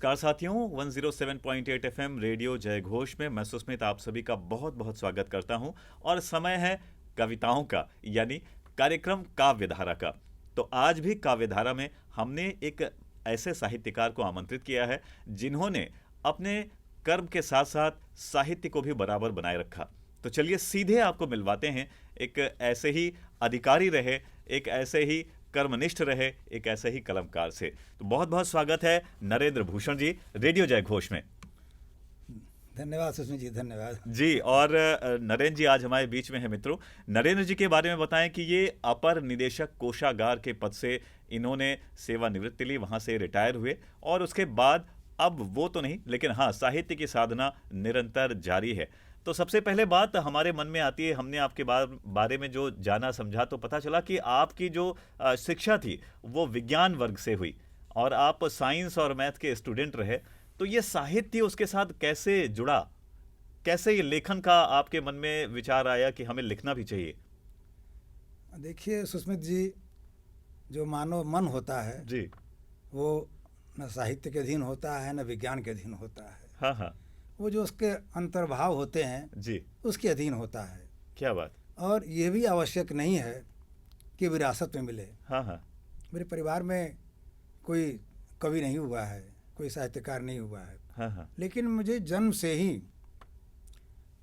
नमस्कार साथियों, 107.8 FM radio जय घोष में मैं सुस्मित आप सभी का बहुत बहुत स्वागत करता हूं। और समय है कविताओं का, यानी कार्यक्रम काव्यधारा का। तो आज भी काव्यधारा में हमने एक ऐसे साहित्यकार को आमंत्रित किया है जिन्होंने अपने कर्म के साथ साथ साहित्य को भी बराबर बनाए रखा। तो चलिए सीधे आपको मिलवाते हैं एक ऐसे ही अधिकारी रहे, एक ऐसे ही कर्मनिष्ठ रहे, एक ऐसे ही कलमकार से। तो बहुत बहुत स्वागत है नरेंद्र भूषण जी रेडियो जय घोष में। धन्यवाद सुष्मित जी, धन्यवाद जी। और नरेंद्र जी आज हमारे बीच में है। मित्रों, नरेंद्र जी के बारे में बताएं कि ये अपर निदेशक कोषागार के पद से इन्होंने सेवानिवृत्ति ली, वहां से रिटायर हुए और उसके बाद अब वो तो नहीं, लेकिन हाँ, साहित्य की साधना निरंतर जारी है। तो सबसे पहले बात हमारे मन में आती है, हमने आपके बारे में जो जाना समझा तो पता चला कि आपकी जो शिक्षा थी वो विज्ञान वर्ग से हुई और आप साइंस और मैथ के स्टूडेंट रहे। तो ये साहित्य उसके साथ कैसे जुड़ा, कैसे ये लेखन का आपके मन में विचार आया कि हमें लिखना भी चाहिए? देखिए सुष्मित जी, जो मानव मन होता है जी। वो न साहित्य के अधीन होता है न विज्ञान के अधीन होता है। हाँ हाँ। वो जो उसके अंतर्भाव होते हैं जी। उसके अधीन होता है। क्या बात। और ये भी आवश्यक नहीं है कि विरासत में मिले। हाँ हाँ। मेरे परिवार में कोई कवि नहीं हुआ है, कोई साहित्यकार नहीं हुआ है। हाँ हाँ। लेकिन मुझे जन्म से ही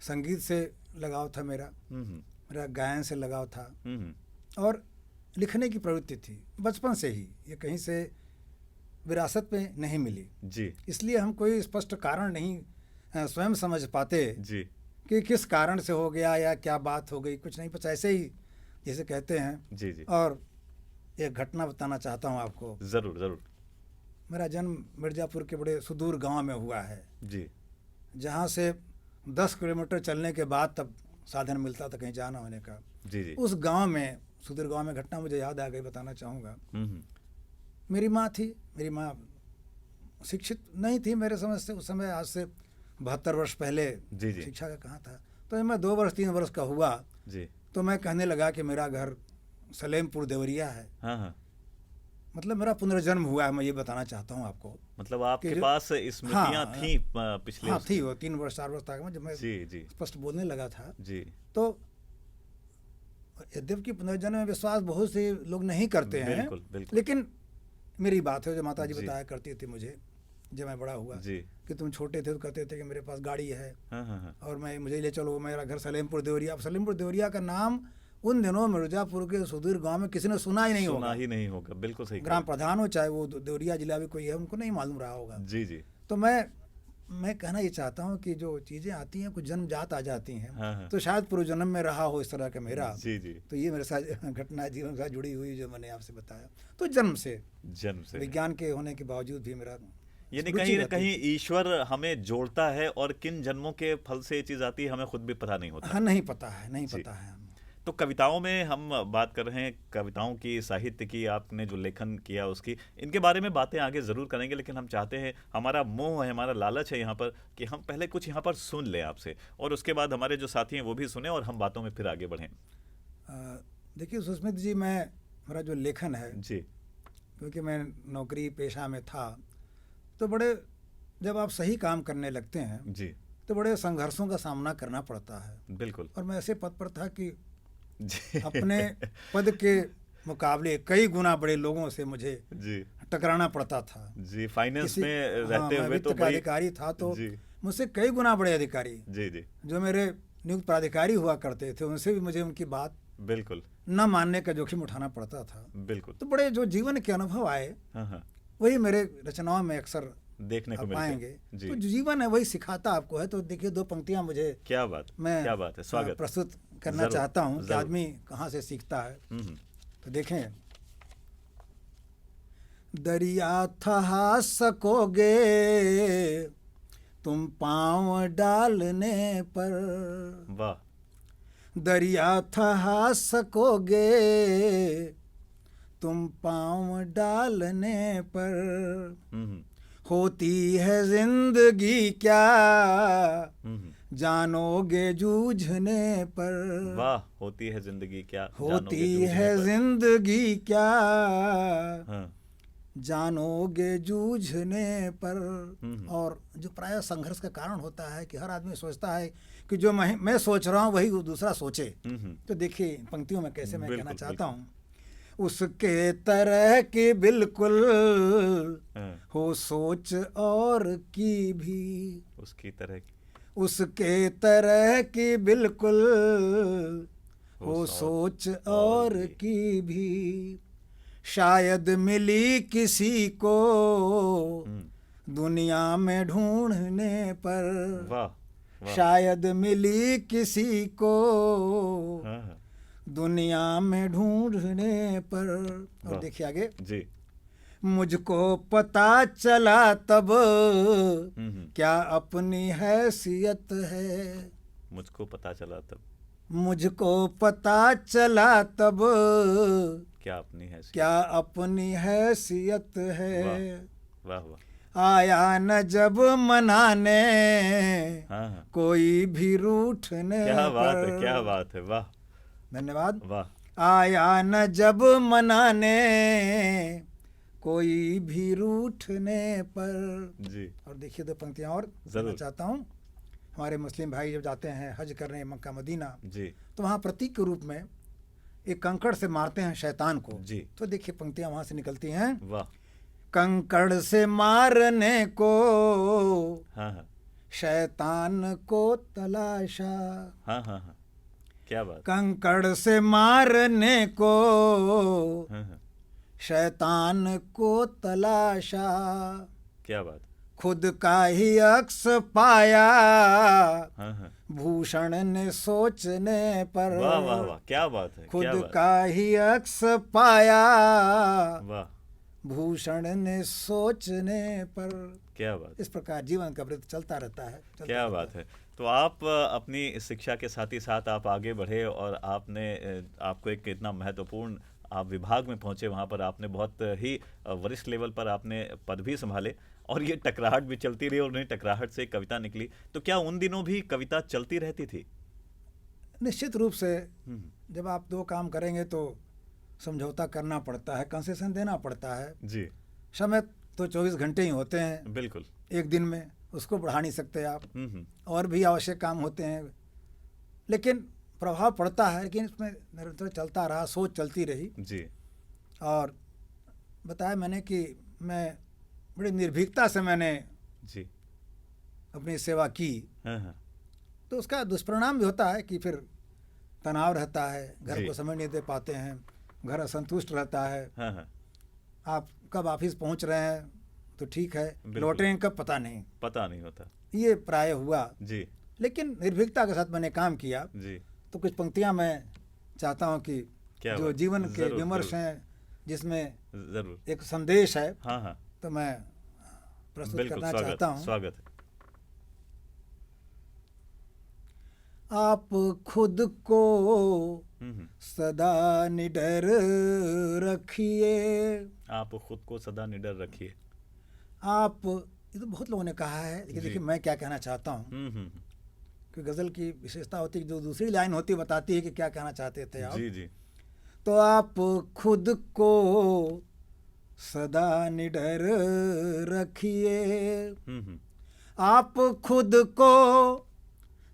संगीत से लगाव था मेरा गायन से लगाव था और लिखने की प्रवृत्ति थी बचपन से ही। ये कहीं से विरासत में नहीं मिली जी। इसलिए हम कोई स्पष्ट कारण नहीं स्वयं समझ पाते जी। कि किस कारण से हो गया या क्या बात हो गई, कुछ नहीं पता, ऐसे ही जैसे कहते हैं। जी जी। और एक घटना बताना चाहता हूँ आपको। जरूर जरूर। मेरा जन्म मिर्ज़ापुर के बड़े सुदूर गांव में हुआ है जी। जहाँ से 10 किलोमीटर चलने के बाद तब साधन मिलता था कहीं जाना होने का। जी जी। उस गांव में, सुदूर गांव में घटना मुझे याद आ गई, बताना चाहूँगा। मेरी माँ थी, मेरी माँ शिक्षित नहीं थी मेरे समझ से उस समय, आज से 72 वर्ष पहले। जी जी। शिक्षा का कहाँ था। तो जब मैं 2 वर्ष 3 वर्ष का हुआ जी। तो मैं कहने लगा कि मेरा घर सलेमपुर देवरिया है। हाँ हाँ। मतलब मेरा पुनर्जन्म हुआ है, मैं ये बताना चाहता हूँ आपको। मतलब आपके पास स्मृतियाँ हाँ, थी पिछले? हाँ थी, वो 3 वर्ष 4 वर्ष तक जब मैं जी जी स्पष्ट बोलने लगा था। जी। तो यद्यपि पुनर्जन्म में विश्वास बहुत से लोग नहीं करते हैं, बिल्कुल बिल्कुल। लेकिन मेरी बात है जो माता जी बताया करती थी मुझे जब मैं बड़ा हुआ जी। कि तुम छोटे थे तो कहते थे कि मेरे पास गाड़ी है। हाँ हाँ हाँ। और मुझे ले चलो, मेरा घर सलेमपुर देवरिया। अब सलेमपुर देवरिया का नाम उन दिनों मिर्ज़ापुर के सुदूर गांव में किसी ने सुना ही नहीं होगा। सुना ही नहीं होगा, बिल्कुल सही। ग्राम प्रधान हो चाहे वो देवरिया जिला भी कोई है, उनको नहीं मालूम रहा होगा। जी जी। तो मैं कहना ये चाहता हूँ कि जो चीज़ें आती हैं कुछ जन्मजात आ जाती हैं। हाँ हाँ। तो शायद पूर्व जन्म में रहा हो इस तरह का मेरा। जी जी। तो ये मेरे साथ घटना जीवन के साथ जुड़ी हुई जो मैंने आपसे बताया। तो जन्म से विज्ञान के होने के बावजूद भी मेरा, यानी कहीं न कहीं ईश्वर हमें जोड़ता है और किन जन्मों के फल से ये चीज़ आती है हमें खुद भी पता नहीं होता। हाँ, नहीं पता है, नहीं पता है। तो कविताओं में हम बात कर रहे हैं, कविताओं की, साहित्य की, आपने जो लेखन किया उसकी, इनके बारे में बातें आगे ज़रूर करेंगे। लेकिन हम चाहते हैं, हमारा मोह है, हमारा लालच है यहाँ पर कि हम पहले कुछ यहाँ पर सुन लें आपसे और उसके बाद हमारे जो साथी हैं वो भी सुने और हम बातों में फिर आगे बढ़ें। देखिए सुस्मित जी, मेरा जो लेखन है जी, क्योंकि मैं नौकरी पेशा में था, तो बड़े जब आप सही काम करने लगते हैं जी, तो बड़े संघर्षों का सामना करना पड़ता है। बिल्कुल। और मैं ऐसे पद पर था कि जी। अपने पद के मुकाबले कई गुना बड़े लोगों से मुझे जी टकराना पड़ता था। जी। फाइनेंस में रहते मैं हुए वित्त तो का अधिकारी था, तो जी मुझसे कई गुना बड़े अधिकारी जी जी जो मेरे नियुक्त प्राधिकारी हुआ करते थे, उनसे भी मुझे उनकी बात बिल्कुल न मानने का जोखिम उठाना पड़ता था। बिल्कुल। तो बड़े जो जीवन के अनुभव आए हाँ हाँ, वही मेरे रचनाओं में अक्सर देखने को आप मिलते हैं। पाएंगे। जी। तो जो जीवन है वही सिखाता आपको है। तो देखिए 2 पंक्तियां मुझे क्या बात, मैं क्या बात है, स्वागत प्रस्तुत करना जरूर, चाहता हूँ कि जरूर। आदमी कहाँ से सीखता है। तो देखें, दरिया था सकोगे तुम पाँव डालने पर, वाह। दरिया था सकोगे तुम पाँव डालने पर, होती है जिंदगी क्या जानोगे जूझने पर। वाह, होती है जिंदगी क्या होती है जिंदगी क्या जानोगे जूझने पर। और जो प्राय संघर्ष का कारण होता है कि हर आदमी सोचता है कि जो मैं सोच रहा हूँ वही वो दूसरा सोचे। तो देखिए पंक्तियों में कैसे मैं कहना चाहता हूँ, उसके तरह की बिल्कुल हो सोच और की भी, उसकी तरह उसके तरह की बिल्कुल हो सोच और की भी। शायद मिली किसी को दुनिया में ढूंढने पर। वाह। शायद मिली किसी को दुनिया में ढूंढने पर। और देखिए आगे जी। मुझको पता चला तब क्या अपनी हैसियत है। मुझको पता चला तब, मुझको पता चला तब क्या अपनी हैसियत है। वाह वाह। आया न जब मनाने कोई भी रूठने पर। क्या बात है, वाह। धन्यवाद। वाह। आया न जब मनाने कोई भी रूठने पर। जी। और देखिए दो पंक्तियां और कहना चाहता हूँ। हमारे मुस्लिम भाई जब जाते हैं हज करने मक्का मदीना जी, तो वहाँ प्रतीक के रूप में एक कंकड़ से मारते हैं शैतान को जी। तो देखिए पंक्तियां वहाँ से निकलती हैं। वाह। कंकड़ से मारने को शैतान को तलाशा। क्या बात। कंकड़ से मारने को शैतान को तलाशा। क्या बात। खुद का ही अक्स पाया भूषण ने सोचने पर। वाह वाह वाह, क्या बात है। खुद का ही अक्स पाया वाह भूषण ने सोचने पर। क्या बात। इस प्रकार जीवन का वृत्त चलता रहता है। क्या बात है। तो आप अपनी शिक्षा के साथ ही साथ आप आगे बढ़े और आपको एक इतना महत्वपूर्ण आप विभाग में पहुंचे, वहाँ पर आपने बहुत ही वरिष्ठ लेवल पर आपने पद भी संभाले और ये टकराहट भी चलती रही और उन्हें टकराहट से कविता निकली। तो क्या उन दिनों भी कविता चलती रहती थी? निश्चित रूप से जब आप दो काम करेंगे तो समझौता करना पड़ता है, कंसेशन देना पड़ता है जी। समय तो 24 घंटे ही होते हैं बिल्कुल, एक दिन में, उसको बढ़ा नहीं सकते आप। और भी आवश्यक काम होते हैं, लेकिन प्रभाव पड़ता है। लेकिन इसमें निरंतर चलता रहा, सोच चलती रही जी। और बताया मैंने कि मैं बड़ी निर्भीकता से मैंने जी अपनी सेवा की। तो उसका दुष्परिणाम भी होता है कि फिर तनाव रहता है, घर को समय नहीं दे पाते हैं, घर असंतुष्ट रहता है। आप कब ऑफिस पहुंच रहे हैं तो ठीक है, लौटेंगे कब पता नहीं होता। ये प्राय हुआ जी। लेकिन निर्भीकता के साथ मैंने काम किया जी। तो कुछ पंक्तियां मैं चाहता हूं कि जो जीवन के विमर्श हैं, जिसमें जरूर एक संदेश है, तो मैं प्रस्तुत करना चाहता हूं। स्वागत है। आप खुद को सदा निडर रखिए। आप खुद को सदा निडर रखिए। आप, ये तो बहुत लोगों ने कहा है, लेकिन देखिए मैं क्या कहना चाहता हूँ कि गज़ल की विशेषता होती है जो दूसरी लाइन होती है बताती है कि क्या कहना चाहते थे आप। जी जी। तो आप खुद को सदा निडर रखिए। आप खुद को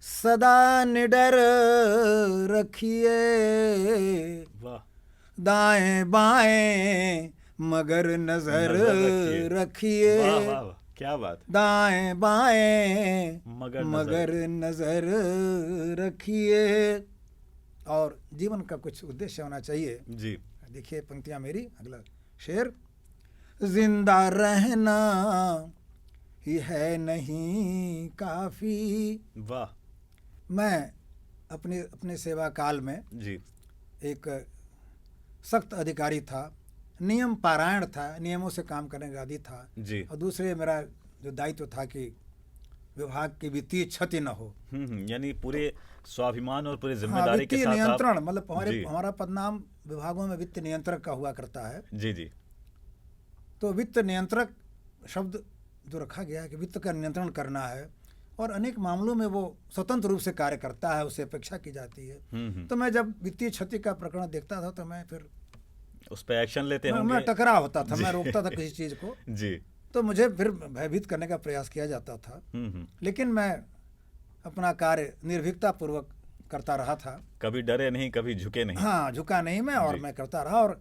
सदा निडर रखिए। वाह। दाएं बाएं मगर नजर रखिए। वाह वाह, क्या बात। दाएं बाएं मगर नजर रखिए। और जीवन का कुछ उद्देश्य होना चाहिए जी। देखिए पंक्तियां मेरी, अगला शेर। जिंदा रहना ही है नहीं काफी। वाह। मैं अपने सेवा काल में जी एक सख्त अधिकारी था, नियम पारायण था, नियमों से काम करने का आदी था जी। और दूसरे मेरा जो दायित्व था कि विभाग की वित्तीय क्षति न हो। यानी पूरे स्वाभिमान और पूरे जिम्मेदारी के साथ नियंत्रण, मतलब हमारा पदनाम विभागों में वित्त नियंत्रक का हुआ करता है। जी जी। तो वित्त नियंत्रक शब्द जो रखा गया है कि वित्त का नियंत्रण करना है और अनेक मामलों में वो स्वतंत्र रूप से कार्य करता है, उससे अपेक्षा की जाती है। तो मैं जब वित्तीय क्षति का प्रकरण देखता था तो मैं फिर उस पर एक्शन लेते मैं होंगे। टकरा होता था, मैं रोकता था किसी चीज़ को, जी। तो मुझे फिर भयभीत करने का प्रयास किया जाता था। लेकिन मैं अपना कार्य निर्भीकता पूर्वक करता रहा था। कभी डरे नहीं, कभी झुके नहीं। हाँ, झुका नहीं मैं, और जी। मैं करता रहा, और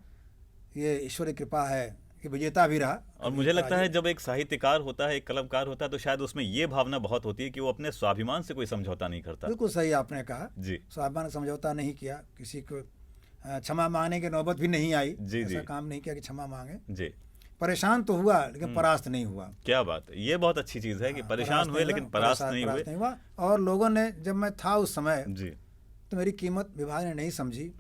ये ईश्वरी कृपा है कि विजेता भी रहा। और मुझे लगता है जब एक साहित्यकार होता है, एक कलमकार होता है, तो शायद उसमें ये भावना बहुत होती है कि वो अपने स्वाभिमान से कोई समझौता नहीं करता। बिल्कुल सही आपने कहा। जी। स्वाभिमान समझौता नहीं किया, किसी को क्षमा मांगने की नौबत भी नहीं आई। जी, जी। ऐसा काम नहीं किया कि क्षमा मांगे। जी। परेशान तो हुआ, लेकिन परास्त नहीं हुआ। क्या बात है, ये बहुत अच्छी चीज़ है कि परेशान हुए लेकिन परास्त नहीं हुए। हुआ। और लोगों ने, जब मैं था उस समय, जी। तो मेरी कीमत विभाग ने नहीं समझी।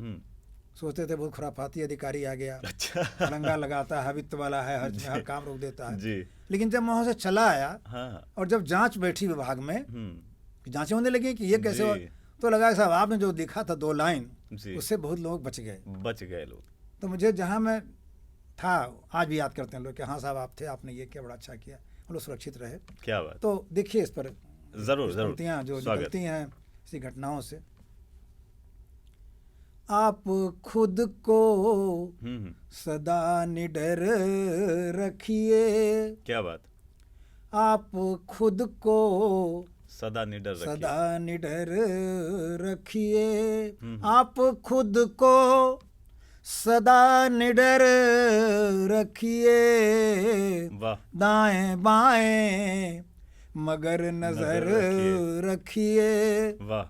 सोचते थे बहुत खुराफाती अधिकारी आ गया, अच्छा। लंगा लगाता है, वित्त वाला है, हर काम रोक देता है। जी। लेकिन जब मैं वहाँ से चला आया, हाँ। और जब जांच बैठी विभाग में, जांचें होने लगी कि ये कैसे हुआ, तो लगा साहब आपने जो दिखा था 2 लाइन, उससे बहुत लोग बच गए लोग। तो मुझे, जहाँ मैं था, आज भी याद करते हैं लोग कि हाँ साहब आप थे, आपने ये किया, बड़ा अच्छा किया, हम लोग सुरक्षित रहे। क्या बात। तो देखिए इस पर जरूर जो निकलती हैं इसी घटनाओं से। आप खुद को सदा निडर रखिए। क्या बात। आप खुद को सदा निडर रखिए। आप खुद को सदा निडर रखिए। दाएं बाएं मगर नजर रखिए। वाह।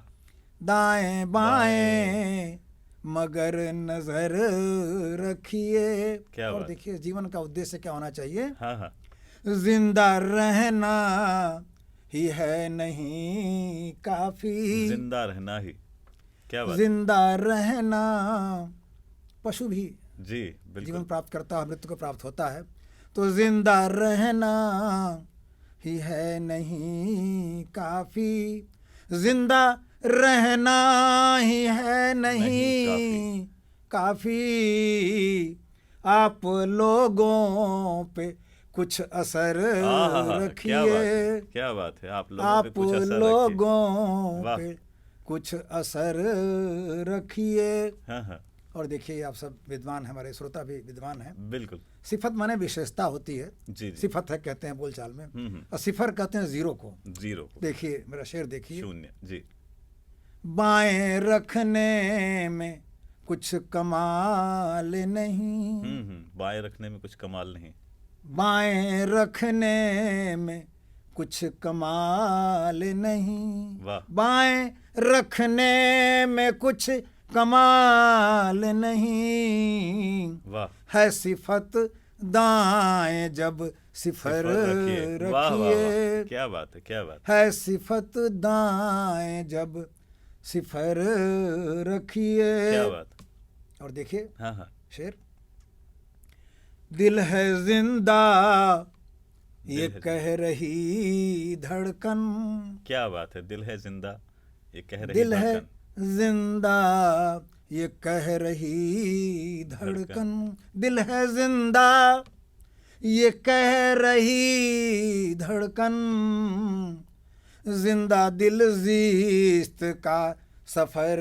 दाएं बाएं मगर नजर रखिए। और देखिए जीवन का उद्देश्य क्या होना चाहिए। हाँ हाँ। जिंदा रहना ही है नहीं काफी। जिंदा रहना ही। क्या बात। जिंदा रहना, पशु भी जी बिल्कुल जीवन प्राप्त करता है, मृत्यु को प्राप्त होता है। तो जिंदा रहना ही है नहीं काफी। जिंदा रहना ही है नहीं काफी। आप लोगों पे कुछ असर रखिए। क्या बात है। आप लोगों पे कुछ असर रखिए। हाँ। और देखिए आप सब विद्वान हैं, हमारे श्रोता भी विद्वान हैं। बिल्कुल। सिफत माने विशेषता होती है। जी। सिफत है कहते हैं बोलचाल में, और सिफर कहते हैं जीरो को। देखिए मेरा शेर देखिए। शून्य। जी। बाएं रखने में कुछ कमाल नहीं। बाएं रखने में कुछ कमाल नहीं। बाएं रखने में कुछ कमाल नहीं। वाह। बाएं रखने में कुछ कमाल नहीं। वाह। है सिफत दाएं जब सिफर रखिए। क्या बात है। क्या बात है सिफत दाएं जब सिफर रखिए। क्या बात। और देखिए हाँ। शेर। दिल है जिंदा ये कह रही धड़कन। क्या बात है। दिल है जिंदा ये कह रही दिल है जिंदा ये कह रही धड़कन। दिल है जिंदा ये कह रही धड़कन। जिंदा दिल जीस्त का सफर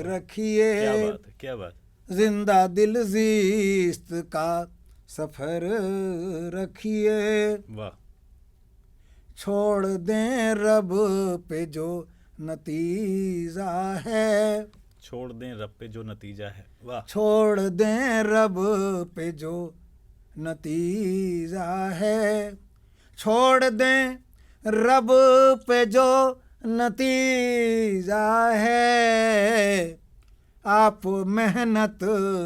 रखिए। क्या बात है। क्या बात। जिंदा दिल जीस्त का सफर रखिए। वाह। छोड़ दें रब पे जो नतीजा है। छोड़ दें रब पे जो नतीजा है। वाह। छोड़ दें रब पे जो नतीजा है। छोड़ दें रब पे जो नतीजा है। आप मेहनत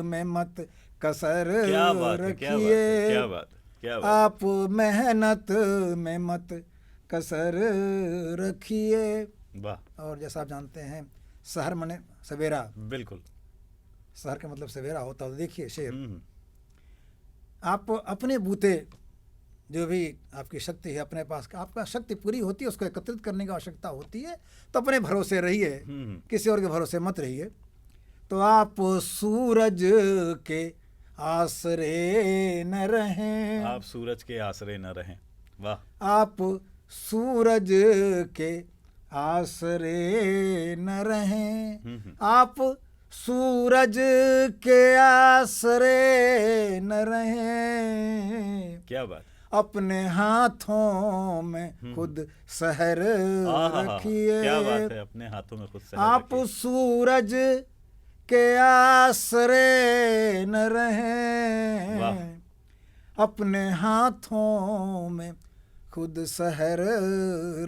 में मत कसर रखिए। क्या बात। क्या बात। आप मेहनत में मत कसर रखिए। वाह। और जैसा आप जानते हैं शहर मने सवेरा। बिल्कुल। शहर का मतलब सवेरा होता है। देखिए शेर। आप अपने बूते जो भी आपकी शक्ति है अपने पास, आपका शक्ति पूरी होती है, उसको एकत्रित करने की आवश्यकता होती है, तो अपने भरोसे रहिए, किसी और के भरोसे मत रहिए। तो आप सूरज के आसरे न रहें। आप सूरज के आसरे न रहें। वाह। आप सूरज के आसरे न रहें। आप सूरज के आसरे न रहें, क्या बात, अपने हाथों में खुद शहर रखिए। क्या बात है, अपने हाथों में खुद शहर आप रखिए। सूरज के आसरे न वाह। रहें, अपने हाथों में खुद शहर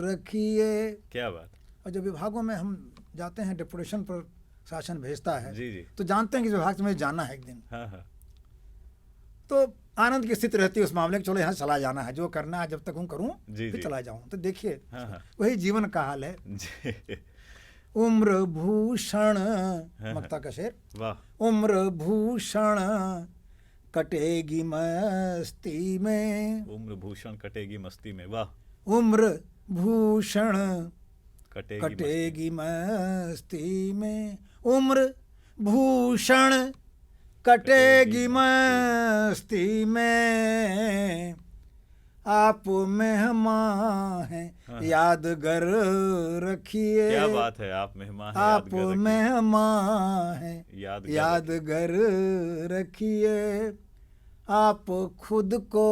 रखिए। क्या बात। और जब विभागों में हम जाते हैं, डिप्यूटेशन पर शासन भेजता है, जी जी। तो जानते हैं कि इस विभाग से मुझे जाना है एक दिन, हाँ हाँ। तो आनंद की स्थिति रहती है उस मामले की, चलो यहाँ चला जाना है, जो करना है जब तक हूँ करूँ, जी फिर जी। चला जाऊँ। तो देखिए हाँ हाँ। वही जीवन का हाल है। जी। उम्र भूषण, हाँ। मक्ता का शेर, वाह। उम्र भूषण कटेगी मस्ती में, उम्र भूषण कटेगी मस्ती में। वाह। उम्र भूषण कटेगी कटेगी मस्ती में, उम्र भूषण कटेगी मस्ती में, आप मेहमान हैं यादगार रखिए। क्या बात है, आप मेहमान हैं आप यादगार रखिए। मेहमान हैं यादगार रखिए, आप खुद को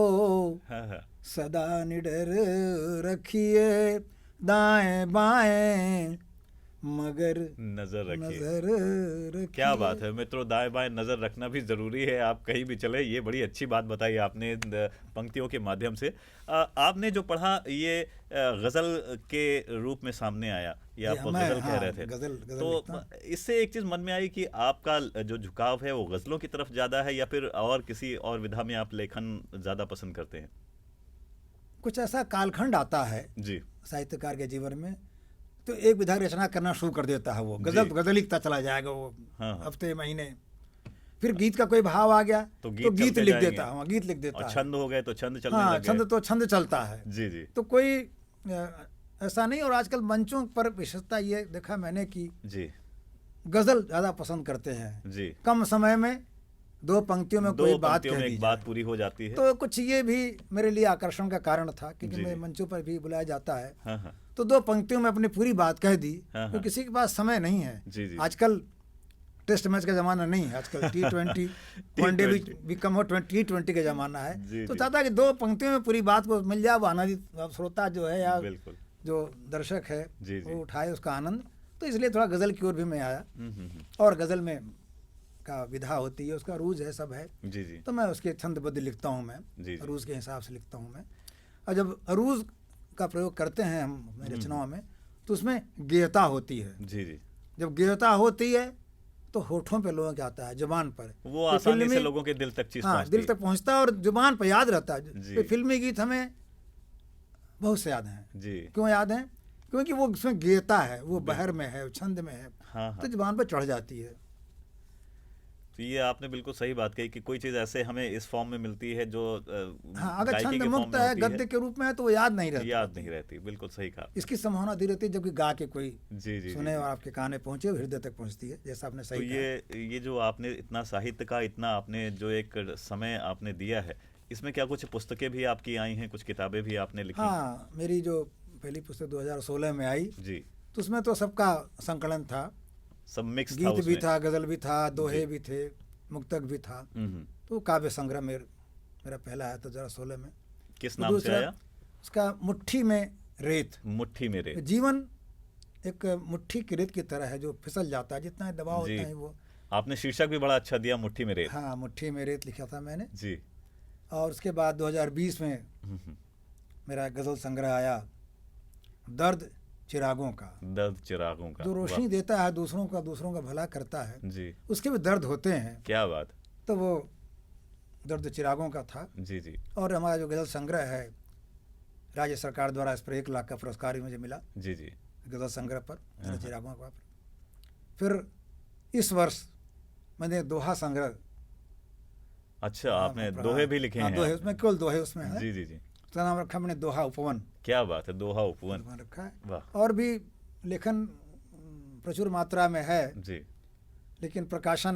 हाँ हाँ। सदा निडर रखिए, दाएं बाएं मगर नजर रखिए। नजर रखिए। क्या बात है मित्रों, दाएं बाएं नजर रखना भी जरूरी है, आप कहीं भी चले। ये बड़ी अच्छी बात बताई आपने पंक्तियों के माध्यम से। आपने जो पढ़ा ये गजल के रूप में सामने आया, ये आप गजल कह रहे थे, गजल तो इससे एक चीज मन में आई कि आपका जो झुकाव है वो गजलों की तरफ ज्यादा है या फिर और किसी और विधा में आप लेखन ज्यादा पसंद करते हैं? कुछ ऐसा कालखंड आता है जी साहित्यकार के जीवन में, तो एक विधा रचना करना शुरू कर देता है, वो गजल गजल लिखता चला जाएगा वो। हाँ। हफ्ते महीने, फिर गीत का कोई भाव आ गया तो गीत लिख देता है, गीत लिख देता है। छंद हो गए तो छंद चलने हाँ, लग गए। छंद तो छंद चलता है। जी जी। तो कोई ऐसा नहीं। और आजकल मंचों पर विशेषता ये देखा मैंने कि जी गजल ज्यादा पसंद करते हैं जी। कम समय में दो पंक्तियों में कोई बात कह दी एक बात पूरी हो जाती है। तो कुछ ये भी मेरे लिए आकर्षण का कारण था, क्योंकि जी, मैं मंचों पर भी बुलाया जाता है। हाँ हाँ। तो दो पंक्तियों में अपनी पूरी बात कह दी। हाँ, तो किसी के पास समय नहीं है। जी, जी। आजकल टेस्ट मैच का जमाना नहीं है, आजकल T20 वनडे भी कम हो, T20 का जमाना है। जी, तो जी। चाहता है कि दो पंक्तियों में पूरी बात को मिल जाए, वो आनंदित श्रोता जो है या बिल्कुल। जो दर्शक है जी, जी। वो उठाए उसका आनंद। तो इसलिए थोड़ा गजल की ओर भी मैं आया। हम्म। और गजल में का विधा होती है, उसका रूज है, सब है। जी जी। तो मैं उसके छंदबद्ध लिखता हूँ, मैं जी, जी। अरूज के हिसाब से लिखता हूँ मैं। और जब अरूज का प्रयोग करते हैं हम अपनी रचनाओं में, तो उसमें गेयता होती है। जी जी। जब गेयता होती है तो होठों पे लोगों के आता है, जुबान पर, वो आसानी से लोगों के दिल तक चीज हाँ, पहुंचती दिल तक पहुंचता है और जुबान पर याद रहता है। जी। तो फिल्मी गीत हमें बहुत से याद हैं। जी। क्यों याद हैं? क्योंकि वो उसमें गेयता है, वो बहर में है, छंद में है। हाँ हाँ। तो जुबान पर चढ़ जाती है। तो ये आपने बिल्कुल सही बात कही कि कोई चीज़ ऐसे हमें इस फॉर्म में मिलती है जो हाँ, अगर गायकी छंद के फॉर्म मुक्त में है, होती गद्य के रूप में है, तो वो याद नहीं रहती। याद नहीं रहती, बिल्कुल सही कहा। इसकी संभावना अधिक रहती है जबकि गा के कोई जी जी सुने और आपके कान में पहुंचे, हृदय तक पहुंचती है, जैसा आपने तो सही कहा। ये जो आपने इतना साहित्य का इतना आपने जो एक समय आपने दिया है, इसमें क्या कुछ पुस्तकें भी आपकी आई हैं, कुछ किताबें भी आपने लिखी? हाँ, मेरी जो पहली पुस्तक 2016 में आई, जी। तो उसमें तो सबका संकलन था, सब मिक्स था गीत भी उसमें। था, गजल भी था, दोहे भी थे, मुक्तक भी था। तो काव्य संग्रह मेरा पहला आया था 2016 में। किस तो नाम से दूसरा आया? उसका मुट्ठी में रेत। मुट्ठी में रेत। जीवन एक मुट्ठी की रेत की तरह है जो फिसल जाता है, जितना दबाव जी। होता है वो। आपने शीर्षक भी बड़ा अच्छा दिया, मुट्ठी में रेत। हाँ, मुट्ठी में रेत लिखा था मैंने। जी। और उसके बाद 2020 में मेरा गजल संग्रह आया, दर्द चिरागों का। दर्द चिरागों का। जो रोशनी देता है दूसरों का भला करता है, जी। उसके भी दर्द होते हैं। क्या बात। तो वो दर्द चिरागों का था। जी जी। और हमारा जो गजल संग्रह है, राज्य सरकार द्वारा इस पर 1 लाख का पुरस्कार भी मुझे मिला जी जी। गजल संग्रह पर, दर्द चिरागों का। फिर इस वर्ष मैंने दोहा संग्रह। अच्छा, आपने दोहे भी लिखे हैं? दोहे, उसमें केवल दोहे उसमें है। जी जी जी। उसका नाम रखा मैंने दोहा उपवन। क्या बात है, दोहा उपवन रखा है। वाह। और भी लेखन प्रचुर मात्रा में है, जी। लेकिन प्रकाशन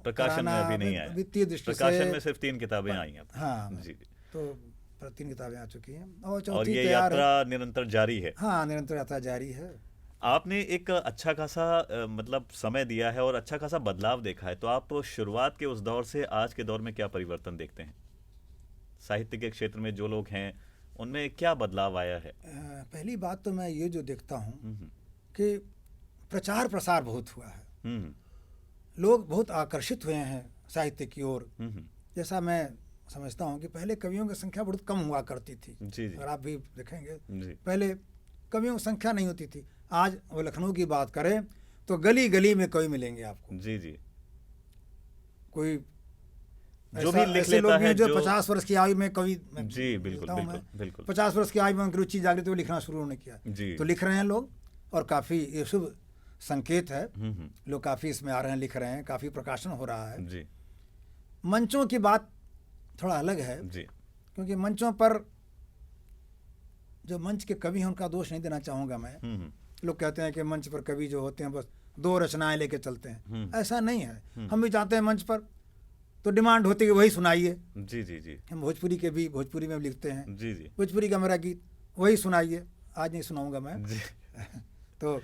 में अभी नहीं आया। वित्तीय दृष्टि से प्रकाशन में सिर्फ 3 किताबें आई हैं। हाँ जी। तो 3 किताबें आ चुकी हैं और और चौथी ये तैयार है। यात्रा निरंतर जारी है। हाँ, निरंतर यात्रा जारी है। आपने एक अच्छा खासा मतलब समय दिया है और अच्छा खासा बदलाव देखा है, तो आप शुरुआत के उस दौर से आज के दौर में क्या परिवर्तन देखते हैं? साहित्य के क्षेत्र में जो लोग हैं उनमें क्या बदलाव आया है? पहली बात तो मैं ये जो देखता हूँ हम्म, कि प्रचार प्रसार बहुत हुआ है, हम्म, लोग बहुत आकर्षित हुए हैं साहित्य की ओर। हम्म, जैसा मैं समझता हूँ कि पहले कवियों की संख्या बहुत कम हुआ करती थी। जी जी और आप भी देखेंगे जी पहले कवियों की संख्या नहीं होती थी। आज वो लखनऊ की बात करें तो गली गली में कवि मिलेंगे आपको। जी जी। कोई जो भी लिख ऐसे लेता लोग भी है हैं जो जो 50 वर्ष की आयु में कवि जी बिल्कुल मिलता हूँ मैं। बिल्कुल बिल्कुल 50 वर्ष की आयु में उनकी रुचि जागृत हुई, लिखना शुरू उन्होंने किया, जी तो लिख रहे हैं लोग। और काफ़ी ये शुभ संकेत है, हम्म, लोग काफ़ी इसमें आ रहे हैं, लिख रहे हैं, काफ़ी प्रकाशन हो रहा है। जी मंचों की बात थोड़ा अलग है, जी क्योंकि मंचों पर जो मंच के कवि हैं उनका दोष नहीं देना चाहूँगा मैं। लोग कहते हैं कि मंच पर कवि जो होते हैं बस 2 रचनाएं लेके चलते हैं, ऐसा नहीं है। हम भी जाते हैं मंच पर तो डिमांड होती है कि वही सुनाइए। जी जी जी हम भोजपुरी के भी भोजपुरी में लिखते हैं, जी जी भोजपुरी का मेरा गीत वही सुनाइए, आज नहीं सुनाऊंगा मैं जी तो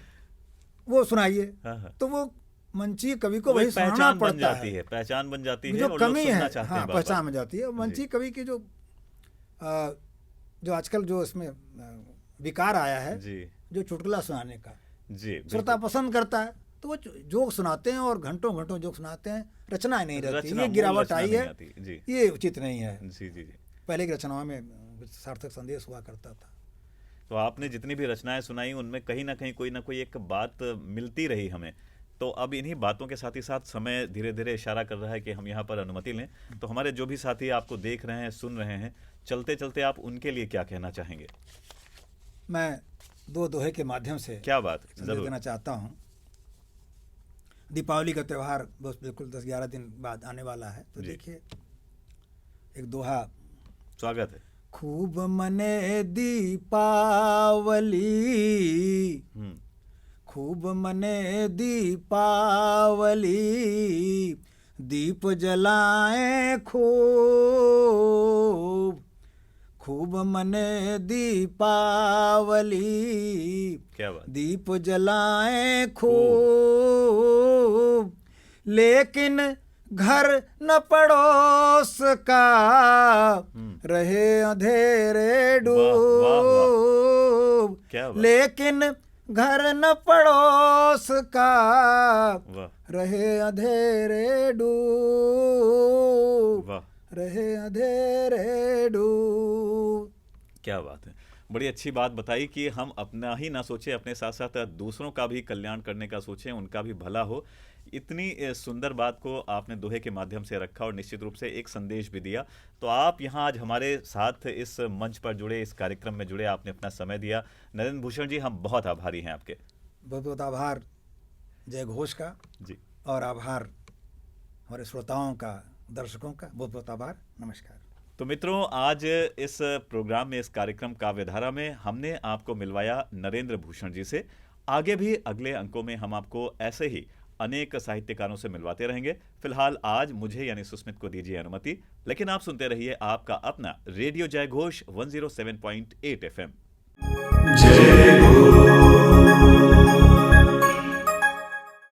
वो सुनाइए। हाँ। तो वो मंची कवि को वो वही एक सुनाना पहचान बन पड़ता जाती है, है, पहचान बन जाती है जो और लोग कमी सुनना है, चाहते हाँ हैं बार-बार। पहचान में जाती है। मंची कवि की जो आजकल जो इसमें विकार आया है, जी जो चुटकुला सुनाने का जी श्रोता बिल्कुल। पसंद करता है, तो वो जोक सुनाते हैं और घंटों घंटों जोक सुनाते हैं, रचनाएं नहीं रहती, रचना ये मूल गिरावट रचना आई नहीं है, आती। जी ये उचित नहीं है। जी जी जी। पहले की रचनाओं में सार्थक संदेश हुआ करता था। तो आपने जितनी भी रचनाएं सुनाई उनमें कहीं ना कहीं कोई ना कोई एक बात मिलती रही हमें। तो अब इन्हीं बातों के साथ ही साथ समय धीरे धीरे इशारा कर रहा है कि हम यहाँ पर अनुमति लें। तो हमारे जो भी साथी आपको देख रहे हैं, सुन रहे हैं, चलते चलते आप उनके लिए क्या कहना चाहेंगे? मैं 2 दोहे के माध्यम से क्या बात, संदेश जरूर। देना चाहता हूँ। दीपावली का त्यौहार बस बिल्कुल 10-11 दिन बाद आने वाला है, तो जी। देखिए एक दोहा। स्वागत है। खूब मने दीपावली, खूब मने दीपावली, दीप जलाएं खूब, खूब मने दीपावली, क्या बात। दीप जलाएं खूब, लेकिन घर न पड़ोस का रहे अंधेरे डूब, लेकिन घर न पड़ोस का रहे अंधेरे डूब, रहे अंधेरे डूब। क्या बात है, बड़ी अच्छी बात बताई कि हम अपना ही ना सोचें, अपने साथ साथ दूसरों का भी कल्याण करने का सोचें, उनका भी भला हो। इतनी सुंदर बात को आपने दोहे के माध्यम से रखा और निश्चित रूप से एक संदेश भी दिया। तो आप यहाँ आज हमारे साथ इस मंच पर जुड़े, इस कार्यक्रम में जुड़े, आपने अपना समय दिया। नरेंद्र भूषण जी, हम बहुत आभारी हैं आपके। बहुत बहुत आभार जय घोष का जी, और आभार हमारे श्रोताओं का, दर्शकों का, बहुत बहुत आभार। नमस्कार। तो मित्रों, आज इस प्रोग्राम में, इस कार्यक्रम काव्यधारा में हमने आपको मिलवाया नरेंद्र भूषण जी से। आगे भी अगले अंकों में हम आपको ऐसे ही अनेक साहित्यकारों से मिलवाते रहेंगे। फिलहाल आज मुझे यानी सुस्मित को दीजिए अनुमति, लेकिन आप सुनते रहिए आपका अपना रेडियो जय घोष 107.8 FM।